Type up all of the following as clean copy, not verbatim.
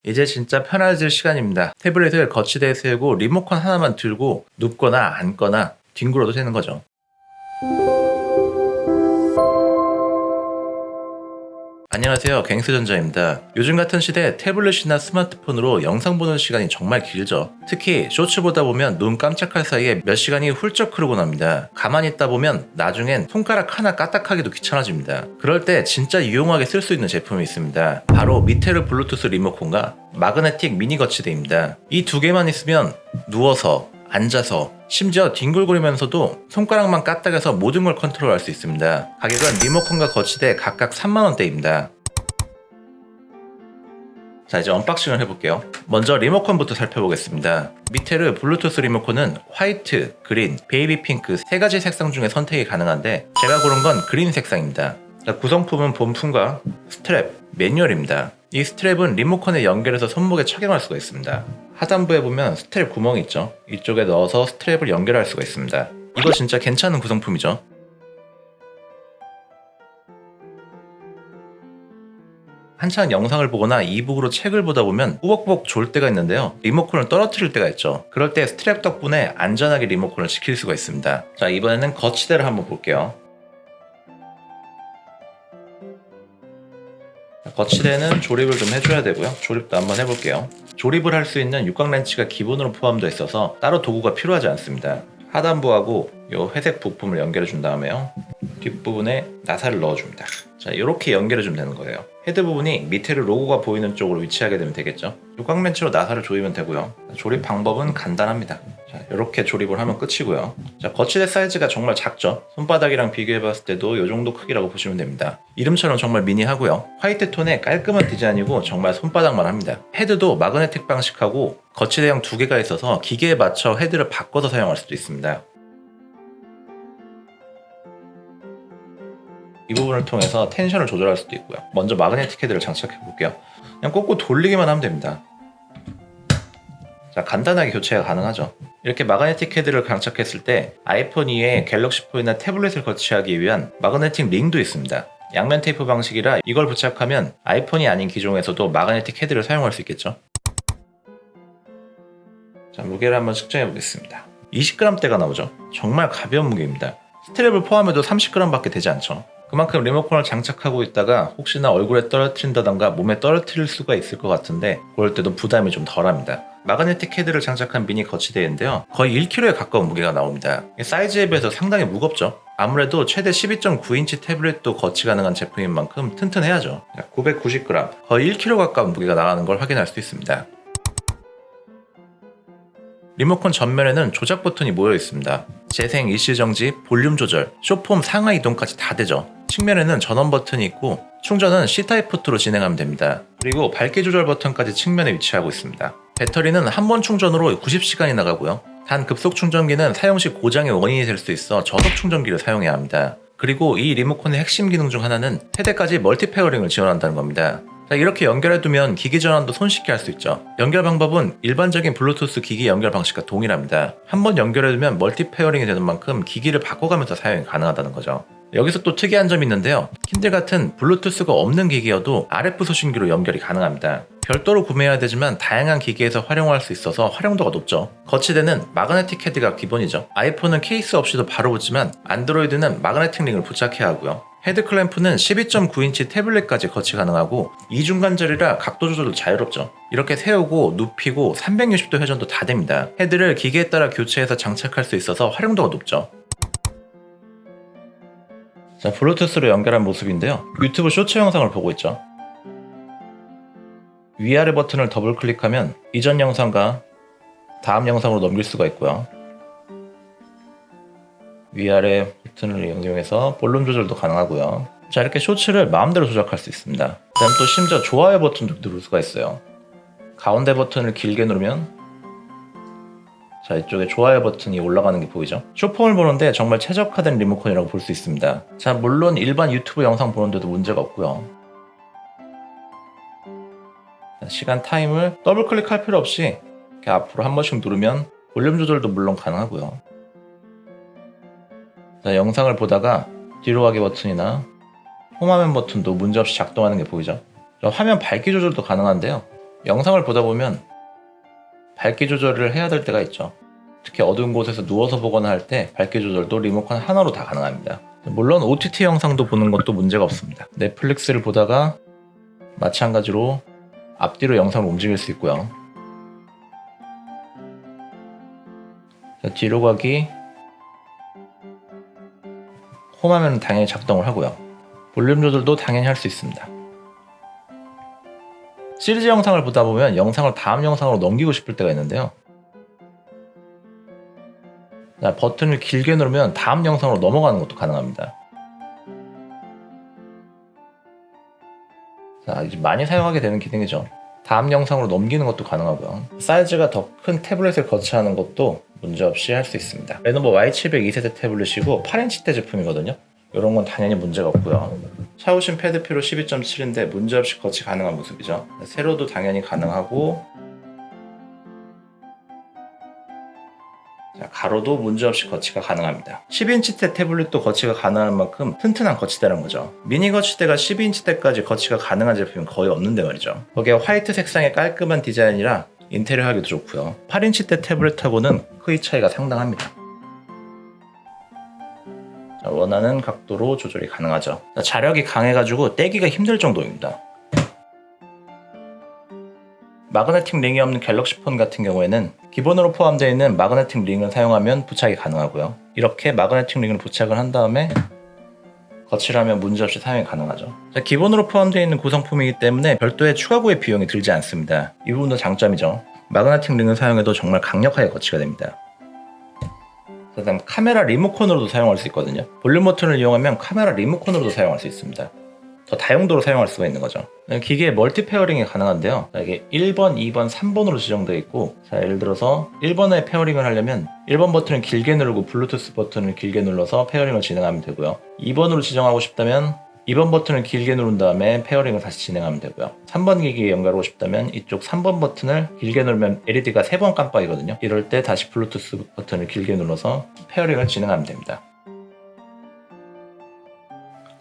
이제 진짜 편해질 시간입니다. 태블릿을 거치대에 세우고 리모컨 하나만 들고 눕거나 앉거나 뒹굴어도 되는 거죠. 안녕하세요, 갱스전자입니다. 요즘 같은 시대에 태블릿이나 스마트폰으로 영상 보는 시간이 정말 길죠. 특히 쇼츠 보다 보면 눈 깜짝할 사이에 몇 시간이 훌쩍 흐르고 납니다. 가만히 있다 보면 나중엔 손가락 하나 까딱하기도 귀찮아집니다. 그럴 때 진짜 유용하게 쓸 수 있는 제품이 있습니다. 바로 미테르 블루투스 리모컨과 마그네틱 미니 거치대입니다. 이 두 개만 있으면 누워서, 앉아서, 심지어 뒹굴거리면서도 손가락만 까딱해서 모든 걸 컨트롤할 수 있습니다. 가격은 리모컨과 거치대 각각 3만원대입니다. 자, 이제 언박싱을 해볼게요. 먼저 리모컨부터 살펴보겠습니다. 미테르 블루투스 리모컨은 화이트, 그린, 베이비 핑크 3가지 색상 중에 선택이 가능한데 제가 고른 건 그린 색상입니다. 자, 구성품은 본품과 스트랩, 매뉴얼입니다. 이 스트랩은 리모컨에 연결해서 손목에 착용할 수가 있습니다. 하단부에 보면 스트랩 구멍이 있죠. 이쪽에 넣어서 스트랩을 연결할 수가 있습니다. 이거 진짜 괜찮은 구성품이죠. 한창 영상을 보거나 이북으로 책을 보다 보면 꾸벅꾸벅 졸 때가 있는데요. 리모컨을 떨어뜨릴 때가 있죠. 그럴 때 스트랩 덕분에 안전하게 리모컨을 지킬 수가 있습니다. 자, 이번에는 거치대를 한번 볼게요. 거치대는 조립을 좀 해줘야 되고요. 조립도 한번 해볼게요. 조립을 할 수 있는 육각 렌치가 기본으로 포함되어 있어서 따로 도구가 필요하지 않습니다. 하단부하고 이 회색 부품을 연결해 준 다음에요. 뒷부분에 나사를 넣어줍니다. 자, 이렇게 연결해 주면 되는 거예요. 헤드 부분이 미테르 로고가 보이는 쪽으로 위치하게 되면 되겠죠. 육각 렌치로 나사를 조이면 되고요. 조립 방법은 간단합니다. 자, 이렇게 조립을 하면 끝이고요. 자, 거치대 사이즈가 정말 작죠. 손바닥이랑 비교해봤을 때도 이 정도 크기라고 보시면 됩니다. 이름처럼 정말 미니하고요. 화이트 톤의 깔끔한 디자인이고 정말 손바닥만 합니다. 헤드도 마그네틱 방식하고 거치대형 2개가 있어서 기계에 맞춰 헤드를 바꿔서 사용할 수도 있습니다. 이 부분을 통해서 텐션을 조절할 수도 있고요. 먼저 마그네틱 헤드를 장착해 볼게요. 그냥 꽂고 돌리기만 하면 됩니다. 자, 간단하게 교체가 가능하죠. 이렇게 마그네틱 헤드를 장착했을 때 아이폰 2에 갤럭시 포이나 태블릿을 거치하기 위한 마그네틱 링도 있습니다. 양면 테이프 방식이라 이걸 부착하면 아이폰이 아닌 기종에서도 마그네틱 헤드를 사용할 수 있겠죠. 자, 무게를 한번 측정해 보겠습니다. 20g대가 나오죠. 정말 가벼운 무게입니다. 스트랩을 포함해도 30g 밖에 되지 않죠. 그만큼 리모컨을 장착하고 있다가 혹시나 얼굴에 떨어뜨린다던가 몸에 떨어뜨릴 수가 있을 것 같은데 그럴 때도 부담이 좀 덜합니다. 마그네틱 헤드를 장착한 미니 거치대인데요. 거의 1kg에 가까운 무게가 나옵니다. 사이즈에 비해서 상당히 무겁죠. 아무래도 최대 12.9인치 태블릿도 거치 가능한 제품인 만큼 튼튼해야죠. 990g, 거의 1kg 가까운 무게가 나가는 걸 확인할 수 있습니다. 리모컨 전면에는 조작 버튼이 모여 있습니다. 재생, 일시정지, 볼륨 조절, 숏폼 상하 이동까지 다 되죠. 측면에는 전원 버튼이 있고 충전은 C타입 포트로 진행하면 됩니다. 그리고 밝기 조절 버튼까지 측면에 위치하고 있습니다. 배터리는 한 번 충전으로 90시간이 나가고요. 단 급속 충전기는 사용 시 고장의 원인이 될 수 있어 저속 충전기를 사용해야 합니다. 그리고 이 리모컨의 핵심 기능 중 하나는 세대까지 멀티 페어링을 지원한다는 겁니다. 자, 이렇게 연결해두면 기기 전환도 손쉽게 할 수 있죠. 연결 방법은 일반적인 블루투스 기기 연결 방식과 동일합니다. 한번 연결해두면 멀티 페어링이 되는 만큼 기기를 바꿔가면서 사용이 가능하다는 거죠. 여기서 또 특이한 점이 있는데요. 킨들 같은 블루투스가 없는 기기여도 RF 소신기로 연결이 가능합니다. 별도로 구매해야 되지만 다양한 기기에서 활용할 수 있어서 활용도가 높죠. 거치대는 마그네틱 헤드가 기본이죠. 아이폰은 케이스 없이도 바로 붙지만 안드로이드는 마그네틱 링을 부착해야 하고요. 헤드 클램프는 12.9인치 태블릿까지 거치 가능하고 이중관절이라 각도 조절도 자유롭죠. 이렇게 세우고 눕히고 360도 회전도 다 됩니다. 헤드를 기계에 따라 교체해서 장착할 수 있어서 활용도가 높죠. 자, 블루투스로 연결한 모습인데요. 유튜브 쇼츠 영상을 보고 있죠. 위아래 버튼을 더블 클릭하면 이전 영상과 다음 영상으로 넘길 수가 있고요. 위아래 버튼을 이용해서 볼륨 조절도 가능하고요. 자, 이렇게 쇼츠를 마음대로 조작할 수 있습니다. 그다음 또 심지어 좋아요 버튼도 누를 수가 있어요. 가운데 버튼을 길게 누르면 자, 이쪽에 좋아요 버튼이 올라가는 게 보이죠? 쇼폼을 보는데 정말 최적화된 리모컨이라고 볼 수 있습니다. 자, 물론 일반 유튜브 영상 보는데도 문제가 없고요. 자, 시간 타임을 더블 클릭할 필요 없이 이렇게 앞으로 한 번씩 누르면 볼륨 조절도 물론 가능하고요. 자, 영상을 보다가 뒤로 가기 버튼이나 홈화면 버튼도 문제없이 작동하는 게 보이죠? 화면 밝기 조절도 가능한데요. 영상을 보다 보면 밝기 조절을 해야 될 때가 있죠. 특히 어두운 곳에서 누워서 보거나 할 때 밝기 조절도 리모컨 하나로 다 가능합니다. 물론 OTT 영상도 보는 것도 문제가 없습니다. 넷플릭스를 보다가 마찬가지로 앞뒤로 영상을 움직일 수 있고요. 뒤로 가기, 홈하면 당연히 작동을 하고요. 볼륨 조절도 당연히 할 수 있습니다. 시리즈 영상을 보다 보면 영상을 다음 영상으로 넘기고 싶을 때가 있는데요. 자, 버튼을 길게 누르면 다음 영상으로 넘어가는 것도 가능합니다. 자, 이제 많이 사용하게 되는 기능이죠. 다음 영상으로 넘기는 것도 가능하고요. 사이즈가 더 큰 태블릿을 거치하는 것도 문제없이 할 수 있습니다. 레노버 Y700 2세대 태블릿이고 8인치대 제품이거든요. 이런 건 당연히 문제가 없고요. 샤오신 패드 피로 12.7인데 문제없이 거치 가능한 모습이죠. 세로도 당연히 가능하고, 자, 가로도 문제없이 거치가 가능합니다. 12인치대 태블릿도 거치가 가능한 만큼 튼튼한 거치대란 거죠. 미니 거치대가 12인치대까지 거치가 가능한 제품은 거의 없는데 말이죠. 거기에 화이트 색상의 깔끔한 디자인이라 인테리어 하기도 좋고요. 8인치대 태블릿하고는 크기 차이가 상당합니다. 자, 원하는 각도로 조절이 가능하죠. 자, 자력이 강해가지고 떼기가 힘들 정도입니다. 마그네틱 링이 없는 갤럭시 폰 같은 경우에는 기본으로 포함되어 있는 마그네틱 링을 사용하면 부착이 가능하고요. 이렇게 마그네틱 링을 부착을 한 다음에 거치를 하면 문제없이 사용이 가능하죠. 자, 기본으로 포함되어 있는 구성품이기 때문에 별도의 추가 구입 비용이 들지 않습니다. 이 부분도 장점이죠. 마그네틱 링을 사용해도 정말 강력하게 거치가 됩니다. 그다음 카메라 리모컨으로도 사용할 수 있거든요. 볼륨 버튼을 이용하면 카메라 리모컨으로도 사용할 수 있습니다. 더 다용도로 사용할 수가 있는 거죠. 기기에 멀티 페어링이 가능한데요. 이게 1번, 2번, 3번으로 지정되어 있고, 자, 예를 들어서 1번에 페어링을 하려면 1번 버튼을 길게 누르고 블루투스 버튼을 길게 눌러서 페어링을 진행하면 되고요. 2번으로 지정하고 싶다면 2번 버튼을 길게 누른 다음에 페어링을 다시 진행하면 되고요. 3번 기기에 연결하고 싶다면 이쪽 3번 버튼을 길게 누르면 LED가 3번 깜빡이거든요. 이럴 때 다시 블루투스 버튼을 길게 눌러서 페어링을 진행하면 됩니다.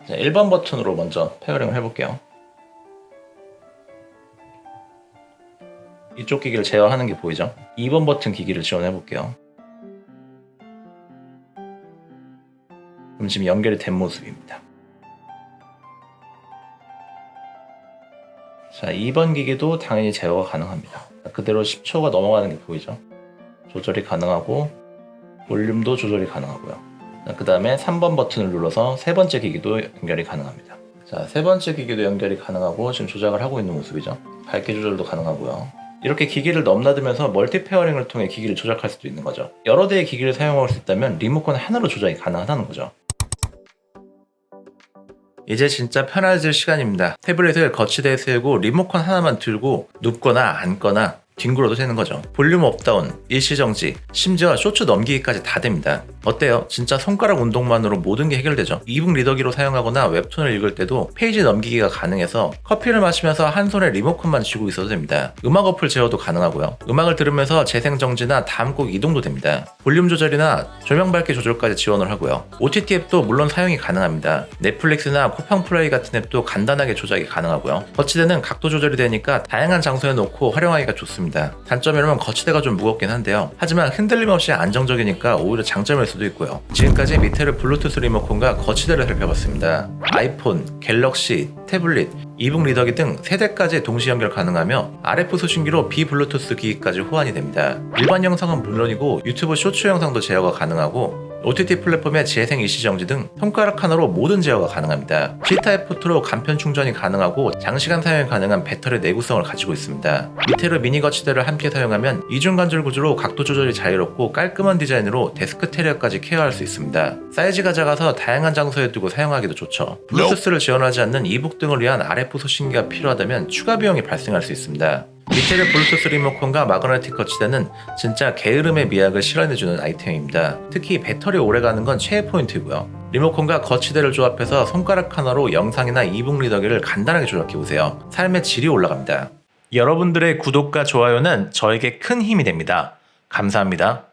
자, 1번 버튼으로 먼저 페어링을 해볼게요. 이쪽 기기를 제어하는 게 보이죠? 2번 버튼 기기를 지원해볼게요. 그럼 지금 연결이 된 모습입니다. 자, 2번 기기도 당연히 제어가 가능합니다. 그대로 10초가 넘어가는 게 보이죠? 조절이 가능하고 볼륨도 조절이 가능하고요. 그 다음에 3번 버튼을 눌러서 세 번째 기기도 연결이 가능합니다. 자, 세 번째 기기도 연결이 가능하고 지금 조작을 하고 있는 모습이죠. 밝기 조절도 가능하고요. 이렇게 기기를 넘나들면서 멀티 페어링을 통해 기기를 조작할 수도 있는 거죠. 여러 대의 기기를 사용할 수 있다면 리모컨 하나로 조작이 가능하다는 거죠. 이제 진짜 편해질 시간입니다. 태블릿을 거치대에 세우고 리모컨 하나만 들고 눕거나 앉거나 뒹굴어도 되는 거죠. 볼륨 업다운, 일시정지, 심지어 쇼츠 넘기기까지 다 됩니다. 어때요? 진짜 손가락 운동만으로 모든 게 해결되죠. 이북 리더기로 사용하거나 웹툰을 읽을 때도 페이지 넘기기가 가능해서 커피를 마시면서 한 손에 리모컨만 쥐고 있어도 됩니다. 음악 어플 제어도 가능하고요. 음악을 들으면서 재생정지나 다음 곡 이동도 됩니다. 볼륨 조절이나 조명 밝기 조절까지 지원을 하고요. OTT 앱도 물론 사용이 가능합니다. 넷플릭스나 쿠팡 플레이 같은 앱도 간단하게 조작이 가능하고요. 거치대는 각도 조절이 되니까 다양한 장소에 놓고 활용하기가 좋습니다. 단점이라면 거치대가 좀 무겁긴 한데요. 하지만 흔들림 없이 안정적이니까 오히려 장점일 수도 있고요. 지금까지 미테르 블루투스 리모컨과 거치대를 살펴봤습니다. 아이폰, 갤럭시, 태블릿, 이북 리더기 등 세대까지 동시 연결 가능하며 RF 수신기로 비블루투스 기기까지 호환이 됩니다. 일반 영상은 물론이고 유튜브 쇼츠 영상도 제어가 가능하고 OTT 플랫폼의 재생 일시정지 등 손가락 하나로 모든 제어가 가능합니다. C타입 포트로 간편 충전이 가능하고 장시간 사용이 가능한 배터리 내구성을 가지고 있습니다. 미테르 미니 거치대를 함께 사용하면 이중 관절 구조로 각도 조절이 자유롭고 깔끔한 디자인으로 데스크 테리어까지 케어할 수 있습니다. 사이즈가 작아서 다양한 장소에 두고 사용하기도 좋죠. 블루투스를 지원하지 않는 이북 등을 위한 RF 수신기가 필요하다면 추가 비용이 발생할 수 있습니다. 미테르 블루투스 리모컨과 마그네틱 거치대는 진짜 게으름의 미학을 실현해주는 아이템입니다. 특히 배터리 오래가는 건 최애 포인트이고요. 리모컨과 거치대를 조합해서 손가락 하나로 영상이나 이북 리더기를 간단하게 조작해보세요. 삶의 질이 올라갑니다. 여러분들의 구독과 좋아요는 저에게 큰 힘이 됩니다. 감사합니다.